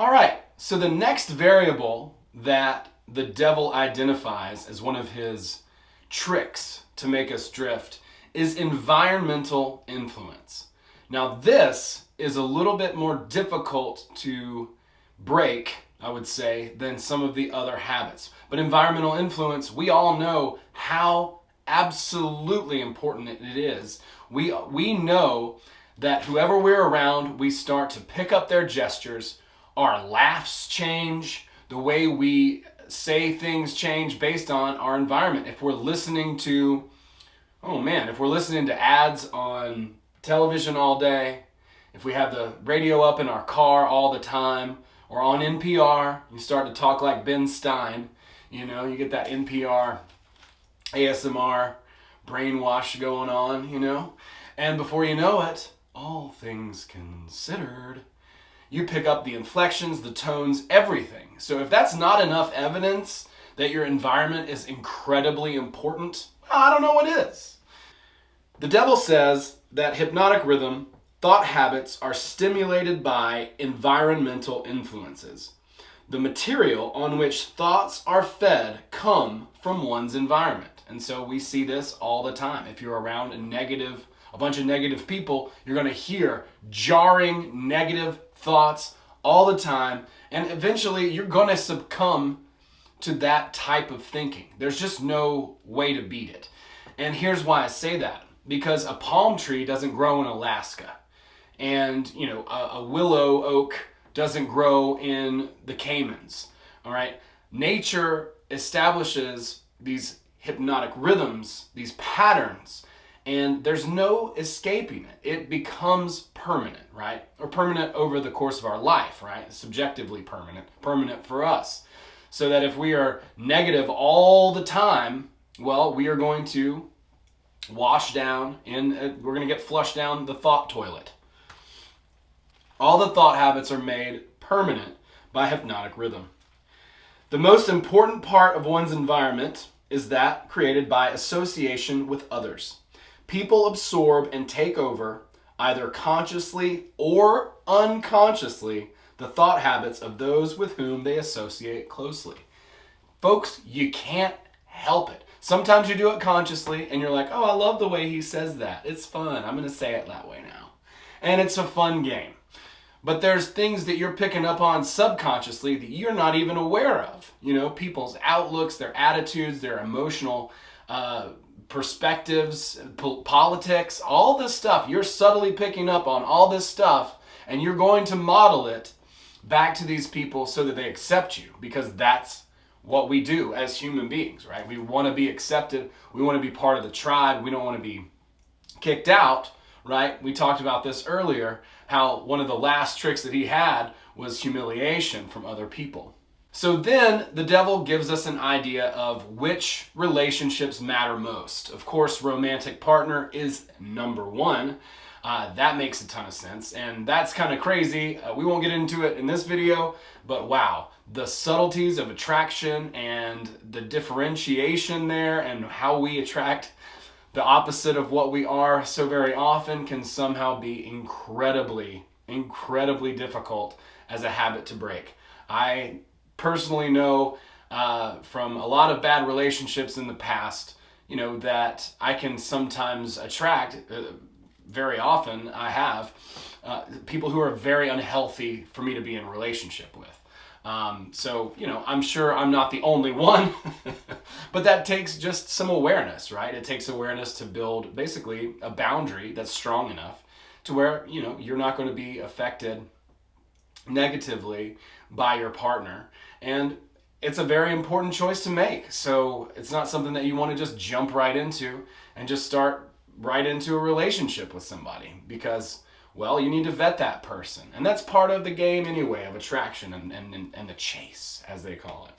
All right, so the next variable that the devil identifies as one of his tricks to make us drift is environmental influence. Now, this is a little bit more difficult to break, I would say, than some of the other habits. But environmental influence, we all know how absolutely important it is. We know that whoever we're around, we start to pick up their gestures, our laughs change, the way we say things change based on our environment. If we're listening to, if we're listening to ads on television all day, if we have the radio up in our car all the time, or on NPR, you start to talk like Ben Stein, you get that NPR ASMR brainwash going on, and before you know it, all things considered, you pick up the inflections, the tones, everything. So if that's not enough evidence that your environment is incredibly important, I don't know what is. The devil says that hypnotic rhythm, thought habits are stimulated by environmental influences. The material on which thoughts are fed come from one's environment. And so we see this all the time. If you're around a bunch of negative people, you're going to hear jarring negative thoughts all the time, and eventually you're going to succumb to that type of thinking. There's just no way to beat it. And here's why I say that. Because a palm tree doesn't grow in Alaska, and a willow oak doesn't grow in the Caymans. All right, nature establishes these hypnotic rhythms, these patterns, and there's no escaping it. It becomes permanent, right? Or permanent over the course of our life, right? Subjectively permanent for us. So that if we are negative all the time, well, we are going to wash down and we're going to get flushed down the thought toilet. All the thought habits are made permanent by hypnotic rhythm. The most important part of one's environment is that created by association with others. People absorb and take over, either consciously or unconsciously, the thought habits of those with whom they associate closely. Folks, you can't help it. Sometimes you do it consciously and you're like, oh, I love the way he says that. It's fun. I'm going to say it that way now. And it's a fun game. But there's things that you're picking up on subconsciously that you're not even aware of. People's outlooks, their attitudes, their emotional perspectives, politics, all this stuff. You're subtly picking up on all this stuff, and you're going to model it back to these people so that they accept you, because that's what we do as human beings, right? We want to be accepted. We want to be part of the tribe. We don't want to be kicked out, right? We talked about this earlier, how one of the last tricks that he had was humiliation from other people. So then the devil gives us an idea of which relationships matter most. Of course, romantic partner is number one. That makes a ton of sense, and that's kind of crazy. We won't get into it in this video, but wow, the subtleties of attraction and the differentiation there and how we attract the opposite of what we are so very often can somehow be incredibly, incredibly difficult as a habit to break. I personally know from a lot of bad relationships in the past, that I can sometimes attract, very often I have, people who are very unhealthy for me to be in a relationship with. So, I'm sure I'm not the only one, but that takes just some awareness, right? It takes awareness to build basically a boundary that's strong enough to where, you're not going to be affected negatively by your partner. And it's a very important choice to make. So it's not something that you want to just jump right into and just start right into a relationship with somebody, because, well, you need to vet that person. And that's part of the game anyway, of attraction and the chase, as they call it.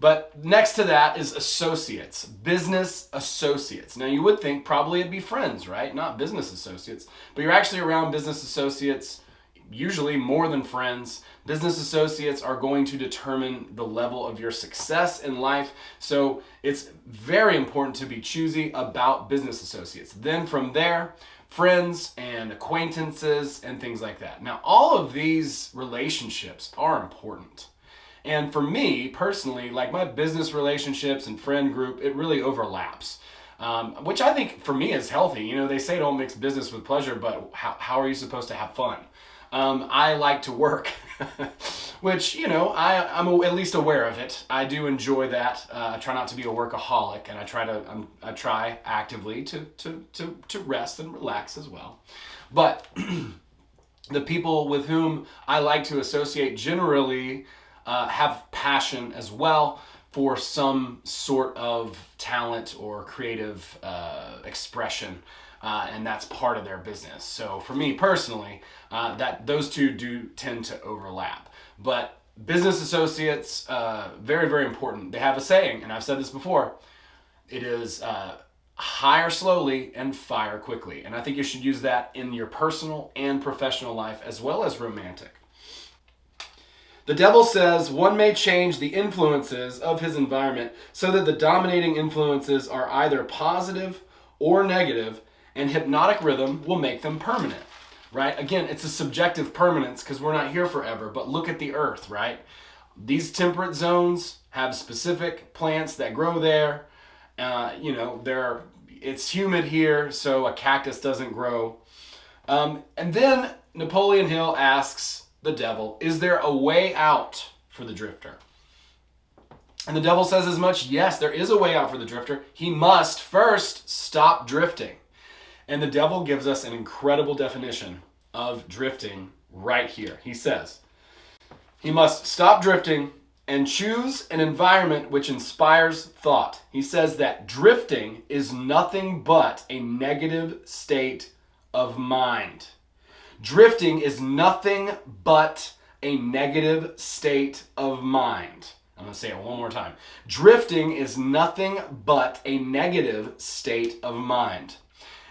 But next to that is associates, business associates. Now you would think probably it'd be friends, right? Not business associates, but you're actually around business associates usually more than friends. Business associates are going to determine the level of your success in life. So it's very important to be choosy about business associates. Then from there, friends and acquaintances and things like that. Now, all of these relationships are important. And for me personally, like my business relationships and friend group, it really overlaps. Which I think for me is healthy. You know, they say don't mix business with pleasure, but how are you supposed to have fun? I like to work, which, you know, I'm at least aware of it. I do enjoy that. I try not to be a workaholic, and I try actively to rest and relax as well. But the people with whom I like to associate generally have passion as well for some sort of talent or creative expression, and that's part of their business. So for me personally, that those two do tend to overlap. But business associates, very, very important. They have a saying, and I've said this before, it is hire slowly and fire quickly. And I think you should use that in your personal and professional life as well as romantic. The devil says one may change the influences of his environment so that the dominating influences are either positive or negative, and hypnotic rhythm will make them permanent, right? Again, it's a subjective permanence because we're not here forever, but look at the earth, right? These temperate zones have specific plants that grow there. You know, it's humid here, so a cactus doesn't grow. And then Napoleon Hill asks the devil, is there a way out for the drifter? And the devil says as much. Yes, there is a way out for the drifter. He must first stop drifting. And the devil gives us an incredible definition of drifting right here. He says, he must stop drifting and choose an environment which inspires thought. He says that drifting is nothing but a negative state of mind. Drifting is nothing but a negative state of mind. I'm going to say it one more time. Drifting is nothing but a negative state of mind.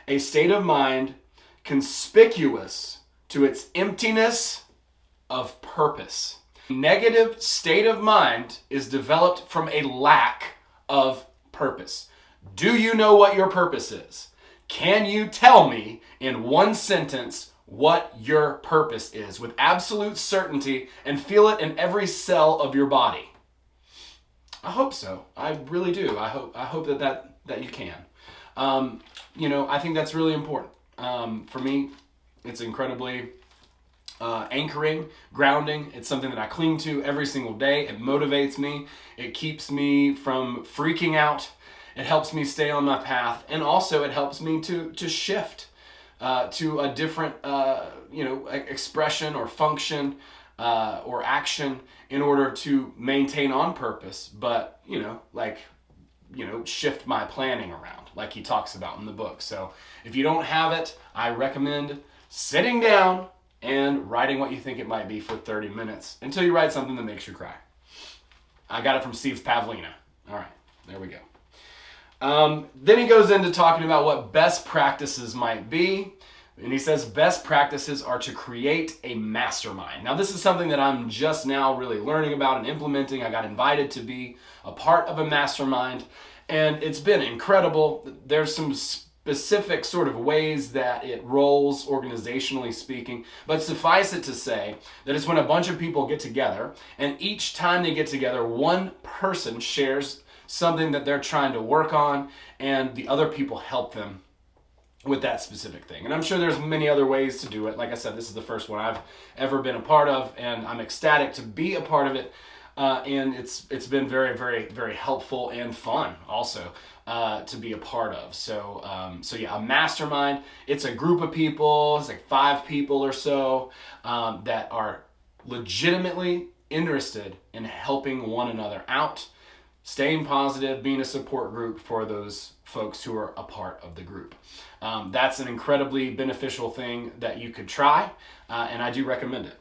A state of mind conspicuous to its emptiness of purpose. Negative state of mind is developed from a lack of purpose. Do you know what your purpose is? Can you tell me in one sentence what your purpose is with absolute certainty and feel it in every cell of your body? I hope so. I really do. I hope that you can. You know, I think that's really important. For me, it's incredibly anchoring, grounding. It's something that I cling to every single day. It motivates me. It keeps me from freaking out. It helps me stay on my path, and also it helps me to shift to a different expression or function or action in order to maintain on purpose, but shift my planning around like he talks about in the book. So if you don't have it, I recommend sitting down and writing what you think it might be for 30 minutes until you write something that makes you cry. I got it from Steve Pavlina. All right, there we go. Then he goes into talking about what best practices might be. And he says best practices are to create a mastermind. Now, this is something that I'm just now really learning about and implementing. I got invited to be a part of a mastermind, and it's been incredible. There's some specific sort of ways that it rolls organizationally speaking, but suffice it to say that it's when a bunch of people get together, and each time they get together, one person shares something that they're trying to work on, and the other people help them with that specific thing. And I'm sure there's many other ways to do it. Like I said, this is the first one I've ever been a part of, and I'm ecstatic to be a part of it. And it's been very, very, very helpful and fun also to be a part of. So yeah, a mastermind. It's a group of people. It's like 5 people or so that are legitimately interested in helping one another out, staying positive, being a support group for those folks who are a part of the group. That's an incredibly beneficial thing that you could try, and I do recommend it.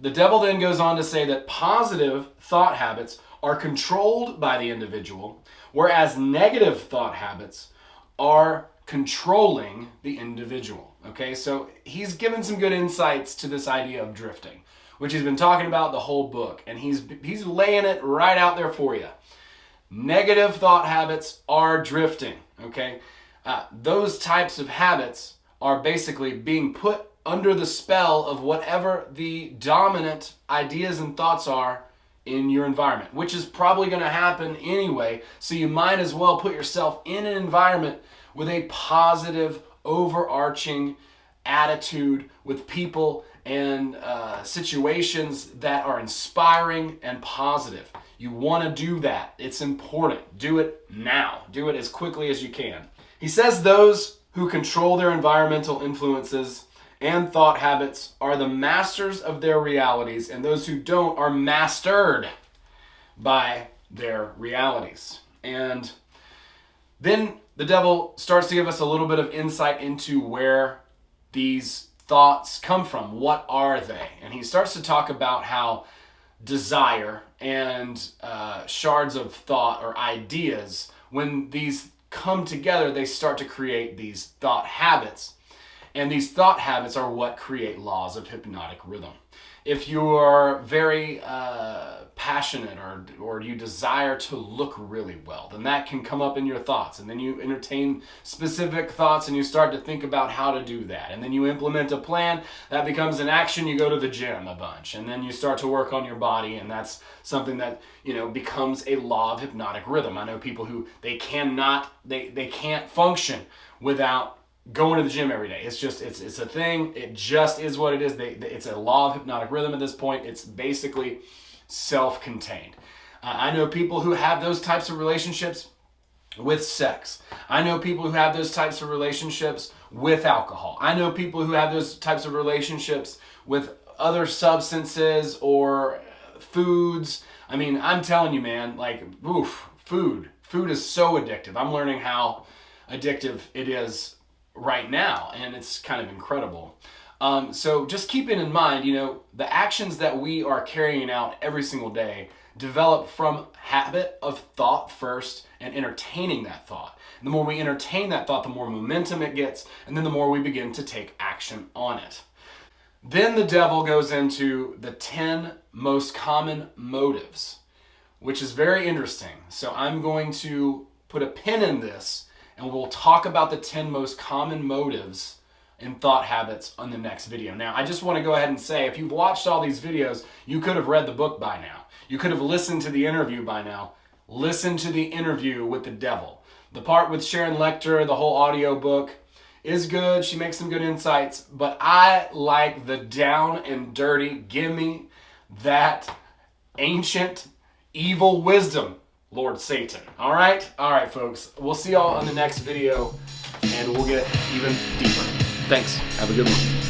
The devil then goes on to say that positive thought habits are controlled by the individual, whereas negative thought habits are controlling the individual. Okay, so he's given some good insights to this idea of drifting, which he's been talking about the whole book, and he's laying it right out there for you. Negative thought habits are drifting, okay? Those types of habits are basically being put under the spell of whatever the dominant ideas and thoughts are in your environment, which is probably going to happen anyway. So you might as well put yourself in an environment with a positive, overarching attitude, with people and situations that are inspiring and positive. You want to do that. It's important. Do it now. Do it as quickly as you can. He says those who control their environmental influences and thought habits are the masters of their realities, and those who don't are mastered by their realities. And then the devil starts to give us a little bit of insight into where these thoughts come from. What are they? And he starts to talk about how desire and shards of thought or ideas, when these come together, they start to create these thought habits. And these thought habits are what create laws of hypnotic rhythm. If you are very passionate or you desire to look really well, then that can come up in your thoughts. And then you entertain specific thoughts and you start to think about how to do that. And then you implement a plan. That becomes an action. You go to the gym a bunch. And then you start to work on your body. And that's something that, becomes a law of hypnotic rhythm. I know people who they can't function without going to the gym every day. It's a thing. It just is what it is. It's a law of hypnotic rhythm at this point. It's basically self-contained. I know people who have those types of relationships with sex. I know people who have those types of relationships with alcohol. I know people who have those types of relationships with other substances or foods. I mean, I'm telling you, man, food is so addictive. I'm learning how addictive it is right now, and it's kind of incredible. So just keeping in mind, the actions that we are carrying out every single day develop from habit of thought first and entertaining that thought. And the more we entertain that thought, the more momentum it gets, and then the more we begin to take action on it. Then the devil goes into the 10 most common motives, which is very interesting. So I'm going to put a pin in this, and we'll talk about the 10 most common motives and thought habits on the next video. Now, I just want to go ahead and say, if you've watched all these videos, you could have read the book by now. You could have listened to the interview by now. Listen to the interview with the devil. The part with Sharon Lecter, the whole audio book, is good. She makes some good insights, but I like the down and dirty, give me that ancient evil wisdom, Lord Satan. All right, folks. We'll see y'all on the next video, and we'll get even deeper. Thanks. Have a good one.